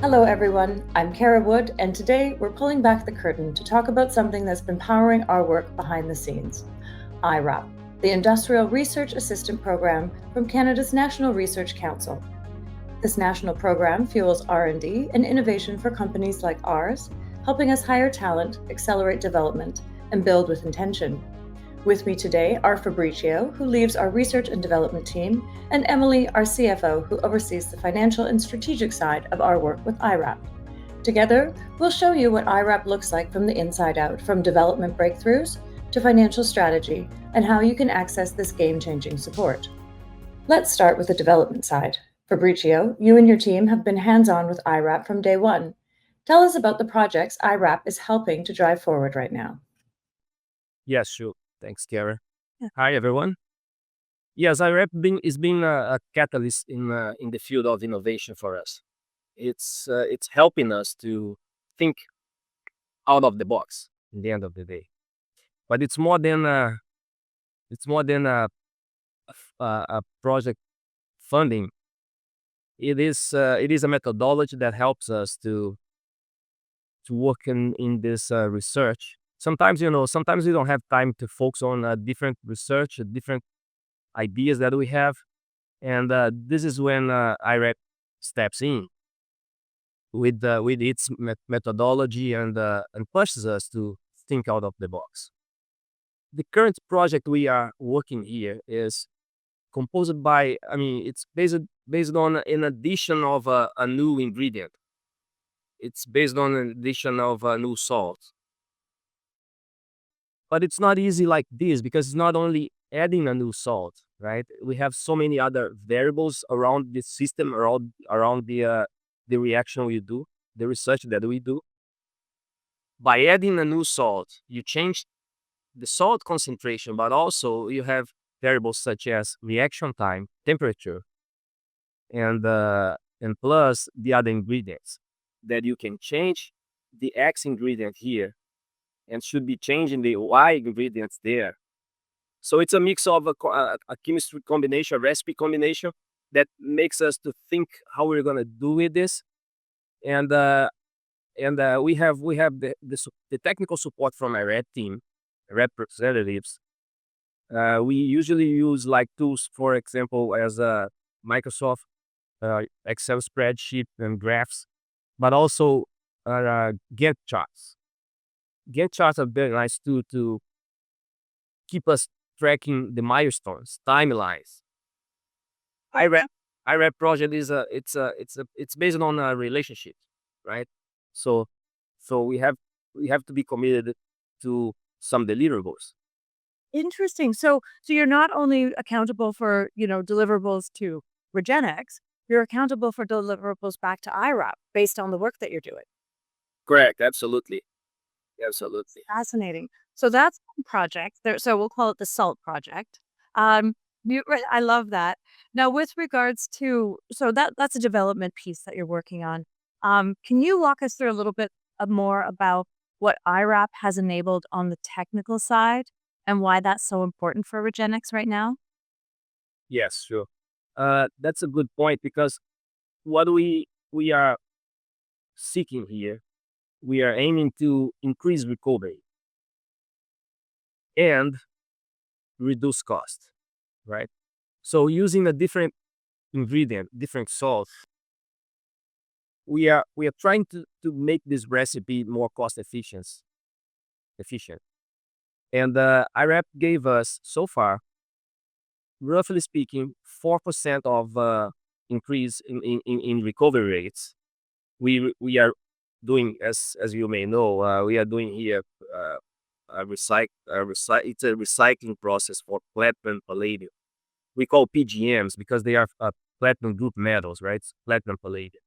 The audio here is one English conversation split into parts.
Hello, everyone. I'm Kara Wood, and today we're pulling back the curtain to talk about something that's been powering our work behind the scenes IRAP, the Industrial Research Assistant Program from Canada's National Research Council. This national program fuels R&D and innovation for companies like ours, helping us hire talent, accelerate development, and build with intention. With me today are Fabricio, who leads our research and development team, and Emily, our CFO, who oversees the financial and strategic side of our work with IRAP. Together, we'll show you what IRAP looks like from the inside out, from development breakthroughs to financial strategy, and how you can access this game-changing support. Let's start with the development side. Fabricio, you and your team have been hands-on with IRAP from day one. Tell us about the projects IRAP is helping to drive forward right now. Yes, sure. Thanks, Kara. Yeah. Hi, everyone. Yes, IRAP is being a catalyst in the field of innovation for us. It's helping us to think out of the box in the end of the day. But it's more than a project funding. It is a methodology that helps us to work in this research. Sometimes we don't have time to focus on different research, different ideas that we have. And this is when IRAP steps in with its methodology and pushes us to think out of the box. The current project we are working here is composed by, it's based on an addition of a new ingredient. It's based on an addition of a new salt. But it's not easy like this because it's not only adding a new salt, right? We have so many other variables around the system, around the reaction we do, the research that we do. By adding a new salt, you change the salt concentration, but also you have variables such as reaction time, temperature, and plus the other ingredients that you can change the X ingredient here and should be changing the Y ingredients there. So it's a mix of a chemistry combination, a recipe combination that makes us to think how we're gonna do with this, and we have the technical support from our red team, representatives. We usually use like tools, for example, as Microsoft Excel spreadsheet and graphs, but also Gantt charts. Gantt charts are very nice too to keep us tracking the milestones, timelines. IRAP project it's based on a relationship, right? So we have to be committed to some deliverables. Interesting. So you're not only accountable for, deliverables to Regenx, you're accountable for deliverables back to IRAP based on the work that you're doing. Correct. Absolutely. Fascinating. So that's one project there. So we'll call it the SALT project. I love that. Now, with regards to, so that's a development piece that you're working on. Can you walk us through a little bit more about what IRAP has enabled on the technical side and why that's so important for Regenx right now? Yes, sure. That's a good point because what we are seeking here, we are aiming to increase recovery and reduce cost, right? So using a different ingredient, different salt, we are trying to make this recipe more cost efficient. And IRAP gave us so far, roughly speaking, 4% of increase in recovery rates. We are doing, as you may know, we are doing here it's a recycling process for platinum palladium. We call PGMs because they are platinum group metals, right? Platinum palladium.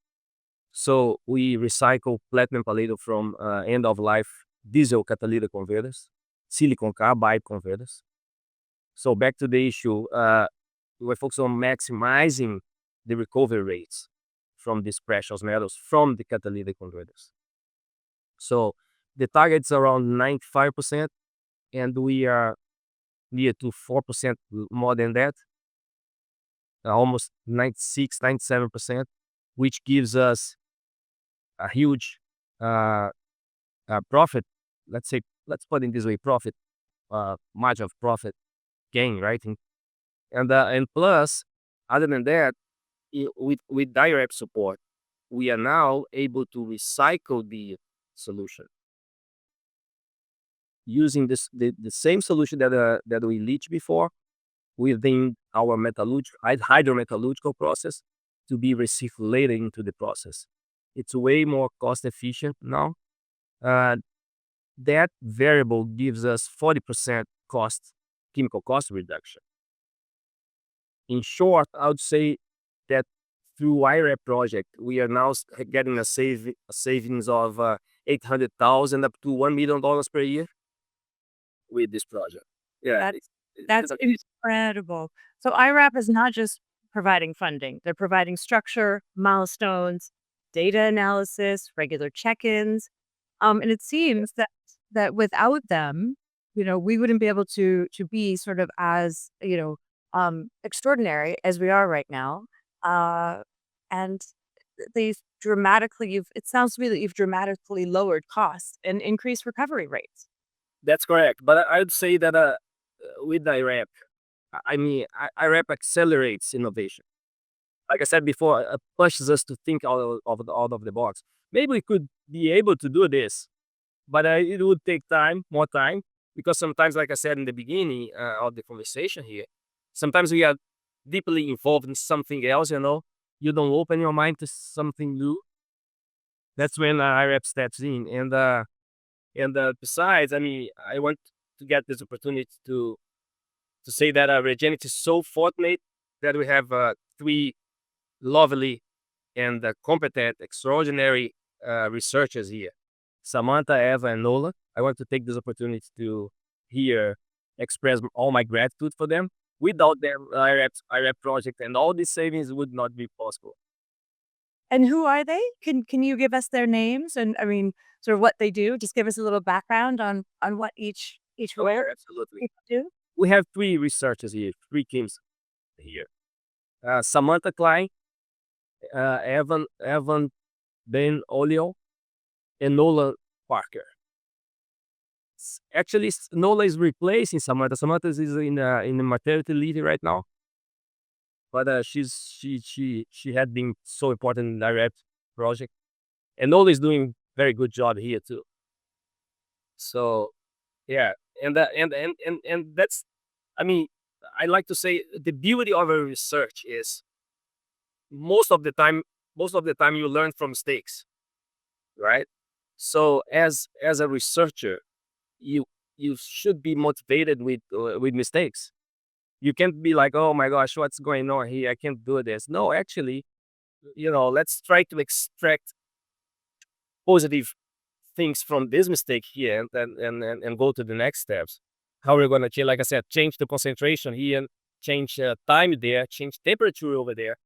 So we recycle platinum palladium from end of life diesel catalytic converters, silicon carbide converters. So back to the issue, we're focused on maximizing the recovery rates from these precious metals from the catalytic converters. So the target's around 95%, and we are near to 4% more than that, almost 96, 97%, which gives us a huge uh, profit. Let's put it this way: profit, margin of profit gain, right? And plus, other than that, with direct support, we are now able to recycle the solution using the same solution that we leached before within our hydrometallurgical process to be received later into the process. It's way more cost efficient now. Uh, that variable gives us 40% chemical cost reduction. In short, I would say that through IRAP project, we are now getting a savings of 800,000 up to $1 million per year with this project. Yeah, That's incredible. So IRAP is not just providing funding; they're providing structure, milestones, data analysis, regular check-ins. And it seems that without them, we wouldn't be able to be sort of as extraordinary as we are right now. And they've it sounds to me that you've dramatically lowered costs and increased recovery rates. that's correct. But I would say that with the IRAP, I mean, IRAP accelerates innovation. Like I said before, it pushes us to think out of the box. Maybe we could be able to do this, but it would take more time, because sometimes, like I said in the beginning of the conversation here, sometimes we are deeply involved in something else. You don't open your mind to something new. That's when IRAP steps in, and besides, I mean, I want to get this opportunity to say that Regenx is so fortunate that we have three lovely and competent, extraordinary researchers here: Samantha, Eva, and Nola. I want to take this opportunity to here express all my gratitude for them. Without them, IRAP project and all these savings would not be possible. And who are they? Can you give us their names and I mean, sort of what they do? Just give us a little background on what each Oh, role absolutely. do. We have three researchers here, three teams here. Samantha Klein, Evan Ben Olio, and Nola Parker. Actually, Nola is replacing Samantha. Samantha is in the maternity leave right now, but she had been so important in the IRAP project, and Nola is doing very good job here too. So yeah, and that's, I mean, I like to say the beauty of a research is most of the time you learn from mistakes, right? So as a researcher, you you should be motivated with mistakes. You can't be like, oh my gosh, what's going on here? I can't do this. No, actually, let's try to extract positive things from this mistake here, and go to the next steps. How we're going to change, like I said, change the concentration here, change time there, change temperature over there,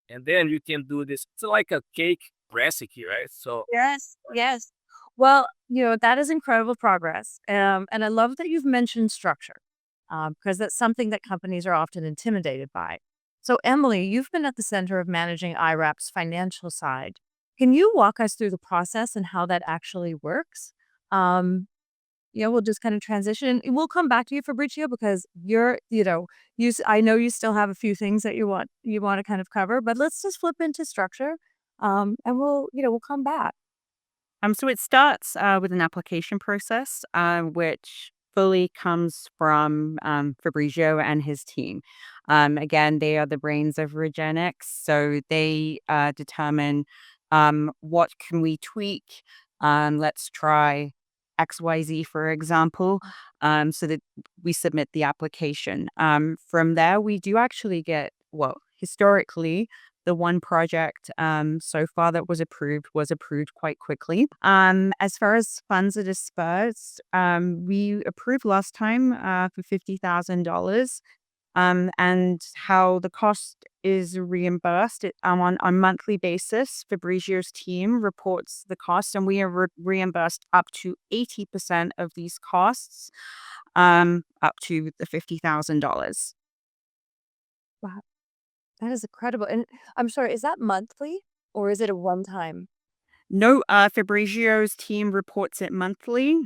and then you can do this. It's like a cake recipe, right? So Yes, yes. Well, that is incredible progress. And I love that you've mentioned structure, because that's something that companies are often intimidated by. So, Emily, you've been at the center of managing IRAP's financial side. Can you walk us through the process and how that actually works? We'll just kind of transition. We'll come back to you, Fabricio, because I know you still have a few things that you want to kind of cover, but let's just flip into structure. And we'll come back. So it starts with an application process, which fully comes from Fabricio and his team. Again, they are the brains of Regenx, so they determine what can we tweak. Let's try XYZ, for example, so that we submit the application. From there, we do actually get, well, historically, the one project so far that was approved quite quickly. As far as funds are dispersed, we approved last time for $50,000. And how the cost is reimbursed on a monthly basis. Fabricio's team reports the cost, and we are reimbursed up to 80% of these costs, up to the $50,000. Wow, that is incredible. And I'm sorry, is that monthly or is it a one time? No, Fabricio's team reports it monthly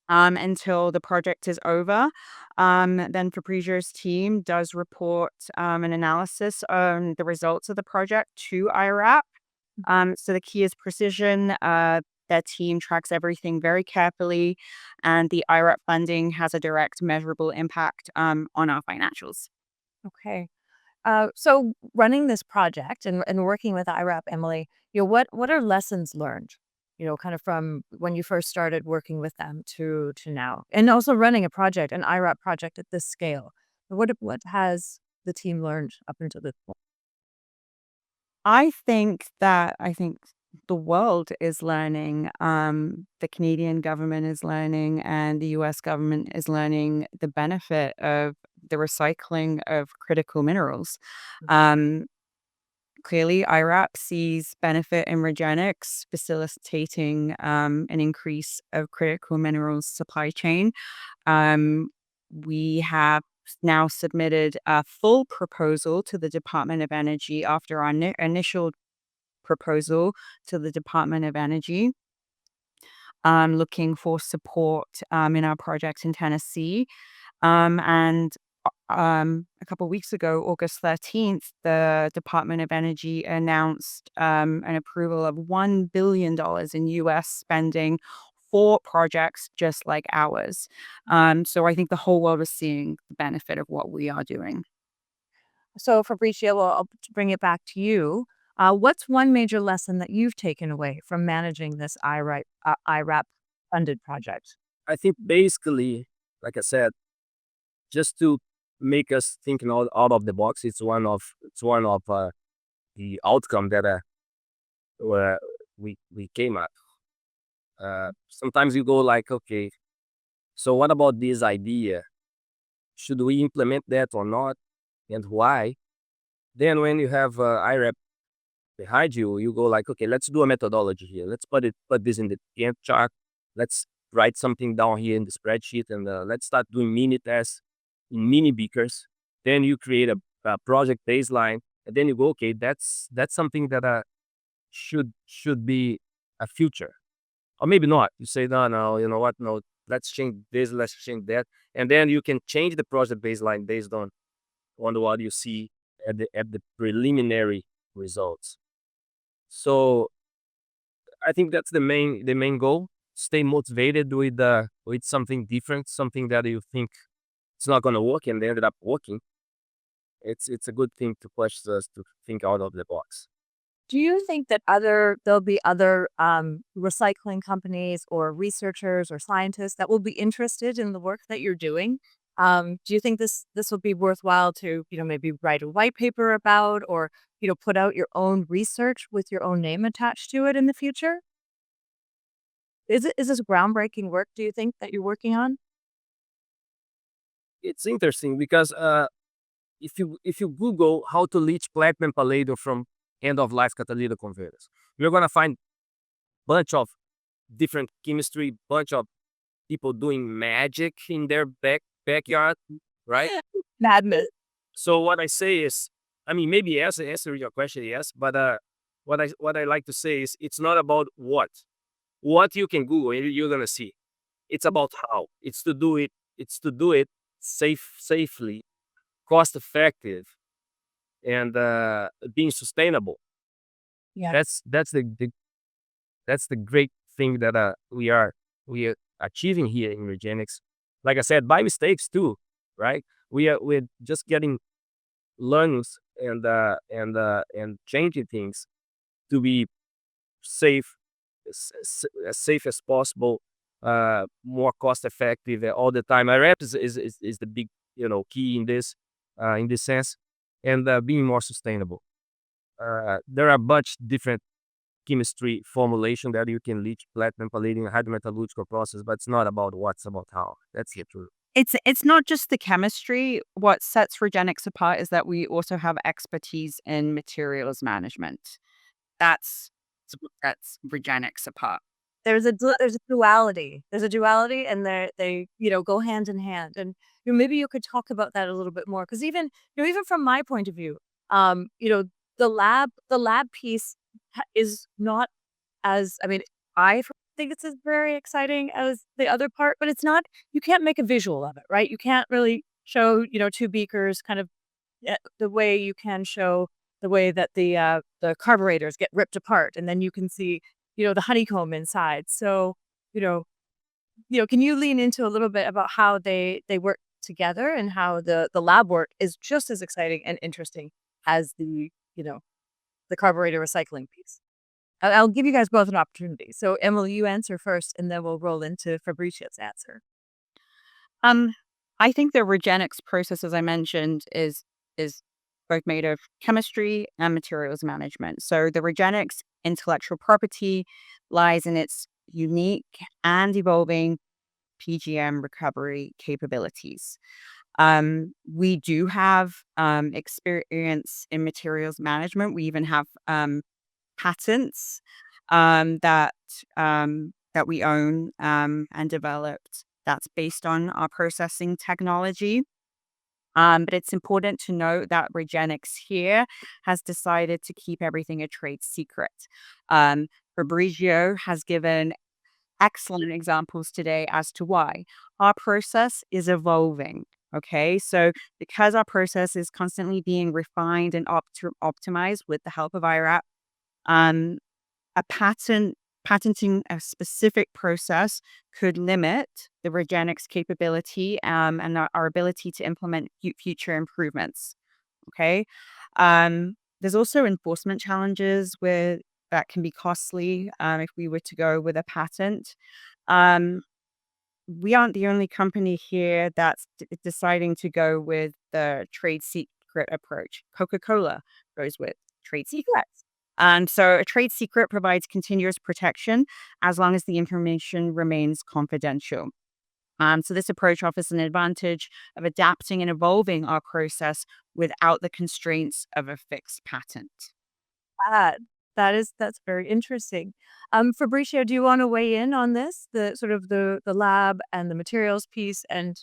until the project is over. Then Fabricio's team does report an analysis on the results of the project to IRAP. So the key is precision. Their team tracks everything very carefully, and the IRAP funding has a direct measurable impact on our financials. Okay. So running this project and working with IRAP, Emily, what are lessons learned? Kind of from when you first started working with them to now, and also running a project, an IRAP project at this scale. What has the team learned up until this point? I think the world is learning. The Canadian government is learning, and the U.S. government is learning the benefit of the recycling of critical minerals. Um, Clearly, IRAP sees benefit in Regenx facilitating an increase of critical minerals supply chain. Um, we have now submitted a full proposal to the Department of Energy after our initial proposal to the Department of Energy, looking for support in our project in Tennessee. And a couple of weeks ago, August 13th, the Department of Energy announced an approval of $1 billion in US spending for projects just like ours. So I think the whole world is seeing the benefit of what we are doing. So, Fabricio, well, I'll bring it back to you. What's one major lesson that you've taken away from managing this IRAP funded project? I think basically, like I said, just to make us thinking out of the box, it's one of the outcome that where we came at. Sometimes you go like, okay, so what about this idea? Should we implement that or not, and why? Then when you have IRAP behind you, you go like, okay, let's do a methodology here. Let's put this in the Gantt chart. Let's write something down here in the spreadsheet, and let's start doing mini tests in mini beakers. Then you create a project baseline, and then you go, okay, that's something that should be a future, or maybe not. You say, no, no, you know what? No, let's change this, let's change that, and then you can change the project baseline based on what you see at the preliminary results. So I think that's the main goal. Stay motivated with something different, something that you think it's not gonna work and they ended up working. It's a good thing to push us to think out of the box. Do you think that there'll be other recycling companies or researchers or scientists that will be interested in the work that you're doing? Do you think this will be worthwhile to maybe write a white paper about, or put out your own research with your own name attached to it in the future? Is this groundbreaking work, do you think, that you're working on? It's interesting because if you Google how to leach platinum palladium from end of life catalytic converters, you're gonna find bunch of different chemistry, bunch of people doing magic in their backyard, right? Madness. So what I say is, I mean, maybe answer your question, yes, but what I like to say is, it's not about what you can Google and you're gonna see. It's about how. It's to do it. It's to do it safely, cost effective, and being sustainable. Yeah. That's the great thing that we are achieving here in Regenx. Like I said, by mistakes too, right? We're just getting learnings and changing things to be safe, as safe as possible, more cost effective all the time. IRAP is the big key in this sense, and being more sustainable. There are much different chemistry formulation that you can leach platinum, palladium, hydrometallurgical process, but it's not about what's about how. That's it. True. It's not just the chemistry. What sets Regenx apart is that we also have expertise in materials management. That's that's Regenx apart. There's a duality. There's a duality, and they go hand in hand. And maybe you could talk about that a little bit more, because even from my point of view, um, you know, the lab piece is not as, I mean, I think it's as very exciting as the other part, but it's not, you can't make a visual of it, right? You can't really show, two beakers kind of the way you can show the way that the carburetors get ripped apart, and then you can see, the honeycomb inside. So, you know, can you lean into a little bit about how they work together and how the lab work is just as exciting and interesting as the carburetor recycling piece? I'll give you guys both an opportunity. So, Emily, you answer first, and then we'll roll into Fabricio's answer. Um, I think the Regenx process, as I mentioned, is both made of chemistry and materials management. So the Regenx intellectual property lies in its unique and evolving PGM recovery capabilities. We do have experience in materials management. We even have patents that that we own and developed. That's based on our processing technology. But it's important to note that Regenx here has decided to keep everything a trade secret. Fabricio has given excellent examples today as to why. Our process is evolving. Okay, so because our process is constantly being refined and optimized with the help of IRAP, um, patenting a specific process could limit the Regenx capability and our ability to implement future improvements. Okay. There's also enforcement challenges with that can be costly if we were to go with a patent. Um, we aren't the only company here that's deciding to go with the trade secret approach. Coca-Cola goes with trade secrets. So a trade secret provides continuous protection as long as the information remains confidential. So this approach offers an advantage of adapting and evolving our process without the constraints of a fixed patent. That that's very interesting. Fabricio, do you want to weigh in on this? The sort of the lab and the materials piece, and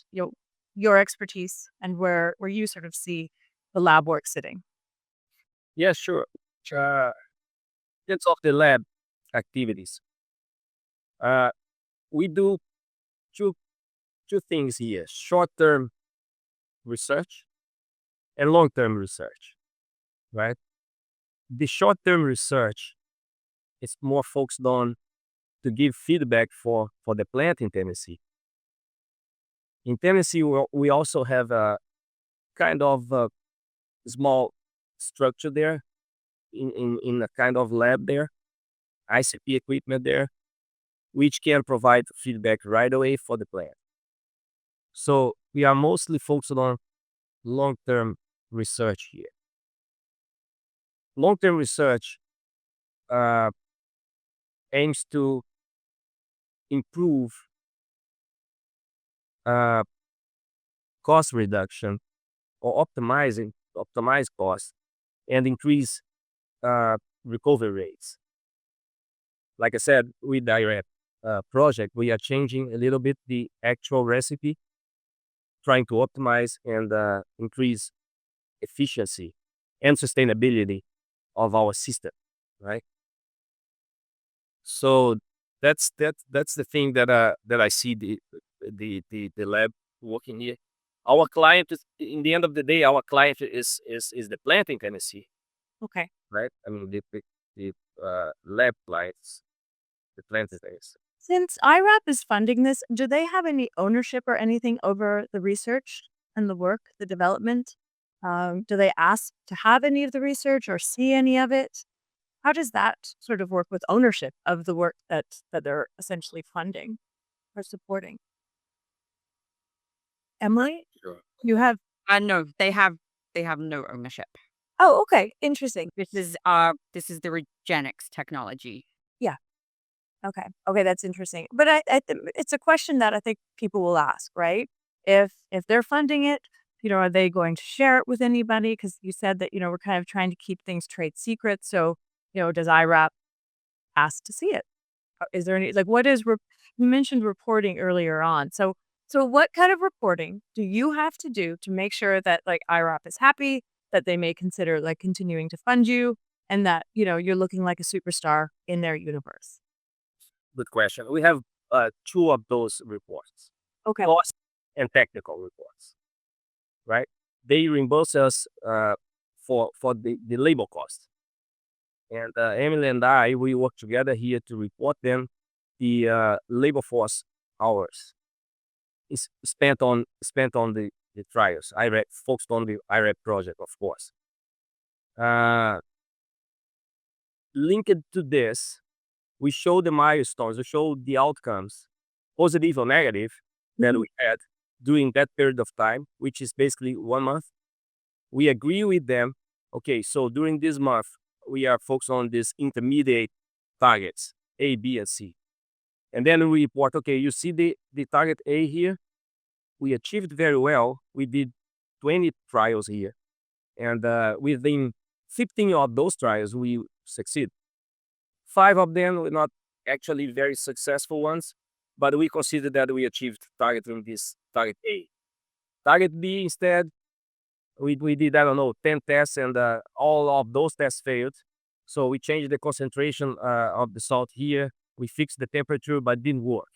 your expertise, and where you sort of see the lab work sitting. Yeah, sure. Uh, in terms of the lab activities, uh, we do two two things here: short-term research and long-term research. Right? The short-term research is more focused on to give feedback for the plant in Tennessee. In Tennessee, we also have a kind of a small structure there in a kind of lab there, ICP equipment there, which can provide feedback right away for the plant. So we are mostly focused on long-term research here. Long-term research uh, aims to improve uh, cost reduction or optimize costs and increase recovery rates. Like I said, with the IRAP project, we are changing a little bit the actual recipe, trying to optimize and increase efficiency and sustainability of our system, right? So that's the thing that I see the lab working here. Our client is, in the end of the day, our client is the plant in Tennessee, Okay. right? I mean the lab clients, the plant in Tennessee. Since IRAP is funding this, do they have any ownership or anything over the research and the work, the development? Do they ask to have any of the research or see any of it? How does that sort of work with ownership of the work that they're essentially funding or supporting? Emily, Sure. you have. No, they have no ownership. Oh, okay, interesting. This is the Regenx technology. Yeah. Okay, that's interesting. But it's a question that I think people will ask, right? If they're funding it, are they going to share it with anybody? Because you said that we're kind of trying to keep things trade secret. So, does IRAP ask to see it? Is there any what is you mentioned reporting earlier on? So what kind of reporting do you have to do to make sure that IRAP is happy, that they may consider continuing to fund you, and that, you're looking like a superstar in their universe? Good question. We have two of those reports, Okay. cost and technical reports, right? They reimburse us for the labor cost. And Emily and I, we work together here to report them the labor force hours is spent on the trials. IRAP focused on the IRAP project, of course. Linked to this, we show the milestones, we show the outcomes, positive or negative, that we had during that period of time, which is basically 1 month. We agree with them. Okay, so during this month, we are focused on these intermediate targets, A, B, and C. And then we report, okay, you see the target A here? We achieved very well. We did 20 trials here. And within 15 of those trials, we succeed. 5 of them were not actually very successful ones, but we consider that we achieved target in this target A. Target B, instead, we did, I don't know, 10 tests, and all of those tests failed. So we changed the concentration of the salt here. We fixed the temperature, but didn't work.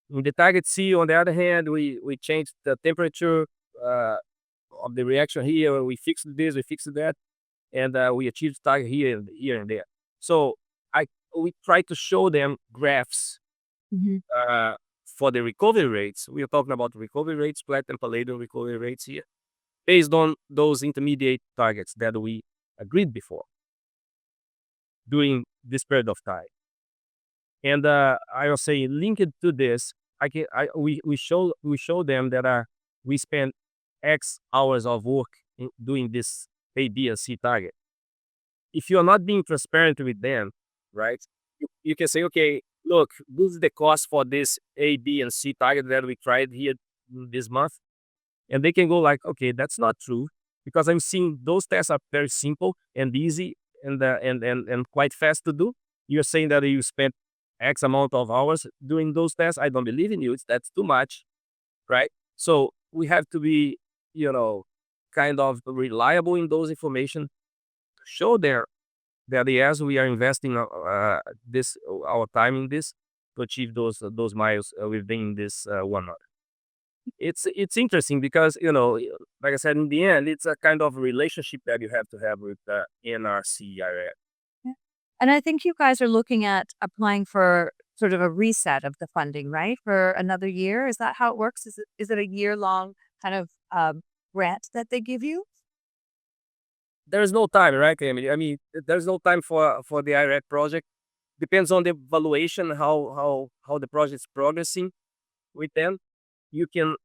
In the target C, on the other hand, we changed the temperature of the reaction here. We fixed this, we fixed that, and we achieved target here and there. So we try to show them graphs for the recovery rates. We are talking about recovery rates, platinum, palladium recovery rates here, based on those intermediate targets that we agreed before during this period of time. And I will say, linked to this, we show them that we spend X hours of work doing this A, B, and C target. If you are not being transparent with them, right, you can say, okay, look, this is the cost for this A, B, and C target that we tried here this month. And they can go like, okay, that's not true, because I'm seeing those tests are very simple and easy and quite fast to do. You're saying that you spent X amount of hours doing those tests. I don't believe in you. That's too much, right? So we have to be, kind of reliable in those information, show that yes, we are investing our time in this to achieve those miles within this 1 month. It's interesting because, like I said, in the end, it's a kind of relationship that you have to have with the NRC IRAP. Yeah. And I think you guys are looking at applying for sort of a reset of the funding, right? For another year. Is that how it works? Is it a year-long kind of grant that they give you? There's no time, right, Emily? I mean, there's no time for the IRAP project. Depends on the evaluation, how the project is progressing with them. You can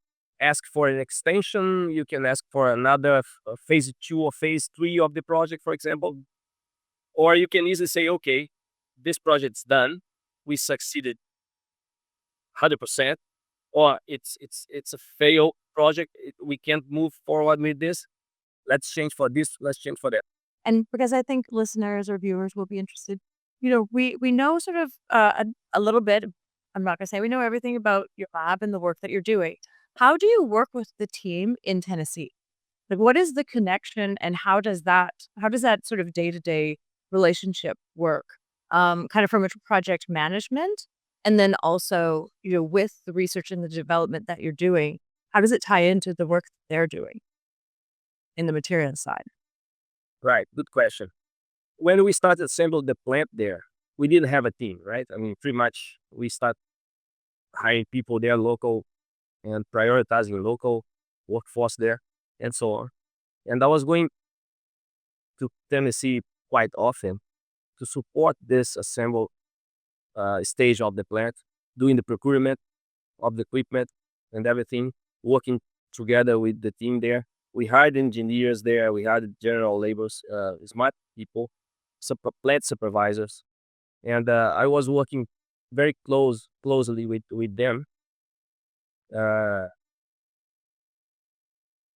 ask for an extension. You can ask for another phase 2 or phase 3 of the project, for example. Or you can easily say, okay, this project's done. We succeeded 100%. Or it's a failed project. We can't move forward with this. Let's change for this. Let's change for that. And because I think listeners or viewers will be interested, we know sort of a little bit. I'm not going to say we know everything about your lab and the work that you're doing. How do you work with the team in Tennessee? Like, what is the connection, and how does that sort of day-to-day relationship work? Kind of from a project management, and then also, with the research and the development that you're doing, how does it tie into the work that they're doing in the materials side? Right. Good question. When we started assembling the plant there, we didn't have a team, right? I mean, pretty much we start hiring people there local and prioritizing local workforce there and so on. And I was going to Tennessee quite often to support this assemble stage of the plant, doing the procurement of the equipment and everything, working together with the team there. We hired engineers there. We hired general laborers, smart people, plant supervisors, and I was working very closely with them.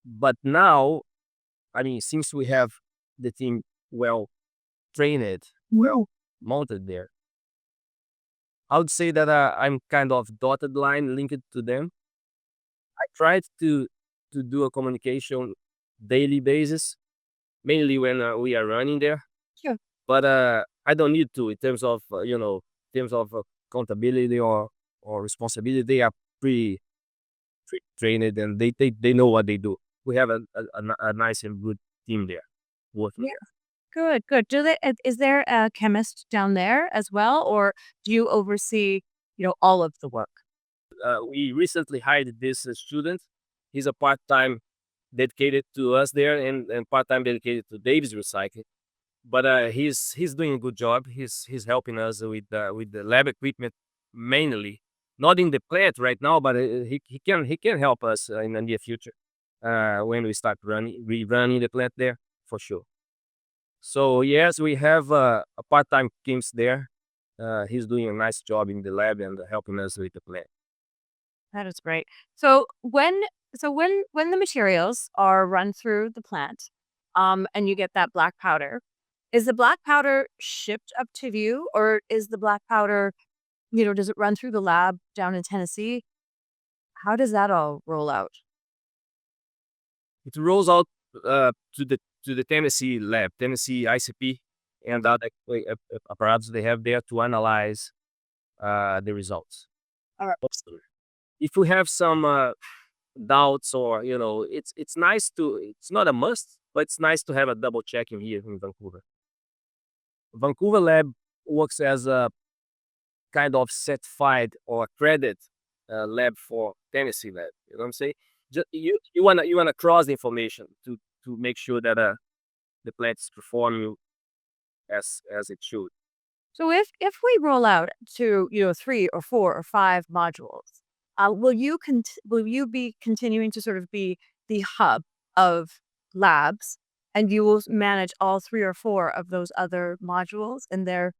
But now, I mean, since we have the team well trained, well mounted there, I would say that I'm kind of dotted line linked to them. I tried to do a communication daily basis, mainly when we are running there. Sure. but I don't need to in terms of accountability or responsibility. They are pretty trained, and they know what they do. We have a nice and good team there working. Yeah. Good, good. Is there a chemist down there as well, or do you oversee, all of the work? We recently hired this student. He's a part-time dedicated to us there, and part-time dedicated to Davis Recycling. But he's doing a good job. He's helping us with the lab equipment mainly. Not in the plant right now, but he can help us in the near future when we start rerunning the plant there for sure. So yes, we have a part-time Kims there. He's doing a nice job in the lab and helping us with the plant. That is great. So when the materials are run through the plant, and you get that black powder, is the black powder shipped up to you, or is the black powder, does it run through the lab down in Tennessee? How does that all roll out? It rolls out to the Tennessee lab, Tennessee ICP, and other apparatus they have there to analyze the results. All right. If we have some doubts, or it's nice to, it's not a must, but it's nice to have a double checking here in Vancouver. Vancouver lab works as a kind of certified or accredited lab for Tennessee lab. You know what I'm saying? You wanna cross the information to make sure that the plant is performing as it should. So if we roll out to 3 or 4 or 5 modules, will you be continuing to sort of be the hub of labs, and you will manage all 3 or 4 of those other modules, and they're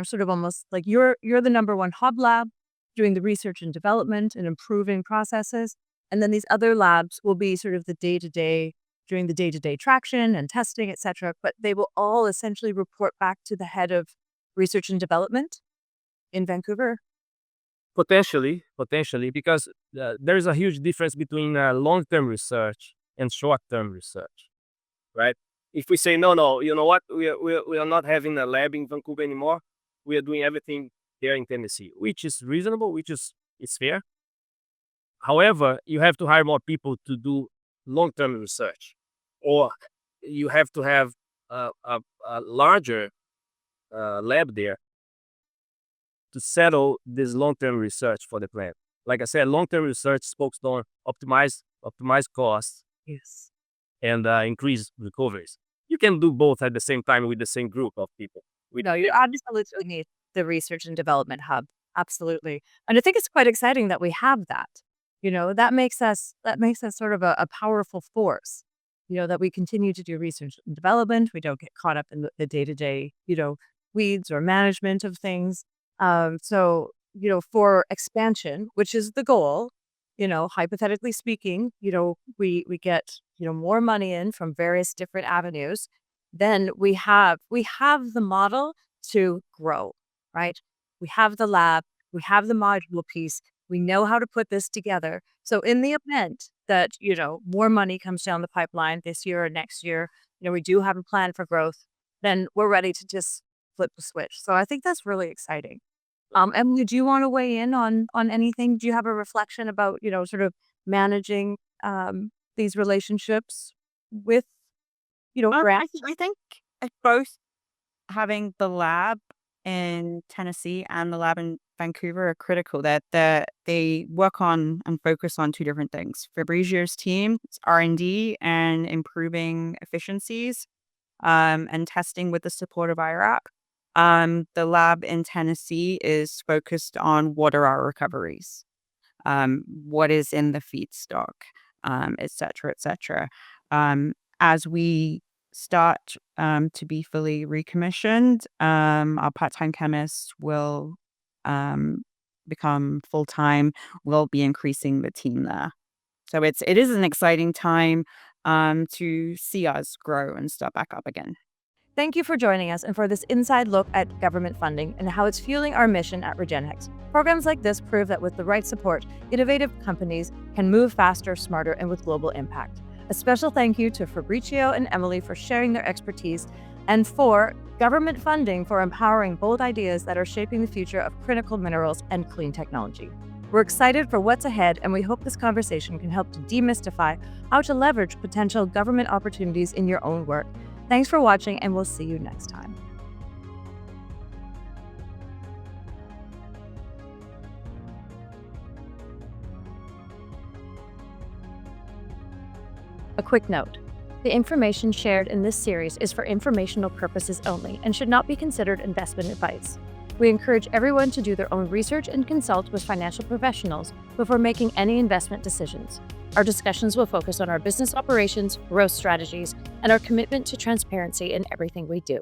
sort of almost like you're the number one hub lab doing the research and development and improving processes, and then these other labs will be sort of the day-to-day, doing the day-to-day traction and testing, etc. But they will all essentially report back to the head of research and development in Vancouver. Potentially, because there is a huge difference between long-term research and short-term research, right? If we say no, you know what, we are not having a lab in Vancouver anymore. We are doing everything here in Tennessee, which is reasonable, it's fair. However, you have to hire more people to do long-term research, or you have to have a larger lab there to settle this long-term research for the plant. Like I said, long-term research is focused on optimize costs Yes. and increase recoveries. You can do both at the same time with the same group of people. No, you absolutely need the research and development hub. Absolutely. And I think it's quite exciting that we have that. That makes us sort of a powerful force, that we continue to do research and development. We don't get caught up in the day-to-day, weeds or management of things. So, for expansion, which is the goal, hypothetically speaking, we get, more money in from various different avenues, then we have the model to grow, right? We have the lab, we have the module piece, we know how to put this together. So in the event that, more money comes down the pipeline this year or next year, we do have a plan for growth, then we're ready to just flip the switch. So I think that's really exciting. Emily, do you want to weigh in on anything? Do you have a reflection about, sort of managing these relationships with, grants? I think both having the lab in Tennessee and the lab in Vancouver are critical. That they work on and focus on two different things. Fabricio's team, it's R&D and improving efficiencies, and testing with the support of IRAP. The lab in Tennessee is focused on what are our recoveries, what is in the feedstock, et cetera, et cetera. As we start to be fully recommissioned, our part-time chemists will become full-time. We'll be increasing the team there. So it is an exciting time to see us grow and start back up again. Thank you for joining us and for this inside look at government funding and how it's fueling our mission at Regenx. Programs like this prove that with the right support, innovative companies can move faster, smarter, and with global impact. A special thank you to Fabricio and Emily for sharing their expertise And 4, government funding for empowering bold ideas that are shaping the future of critical minerals and clean technology. We're excited for what's ahead, and we hope this conversation can help to demystify how to leverage potential government opportunities in your own work. Thanks for watching, and we'll see you next time. A quick note. The information shared in this series is for informational purposes only and should not be considered investment advice. We encourage everyone to do their own research and consult with financial professionals before making any investment decisions. Our discussions will focus on our business operations, growth strategies, and our commitment to transparency in everything we do.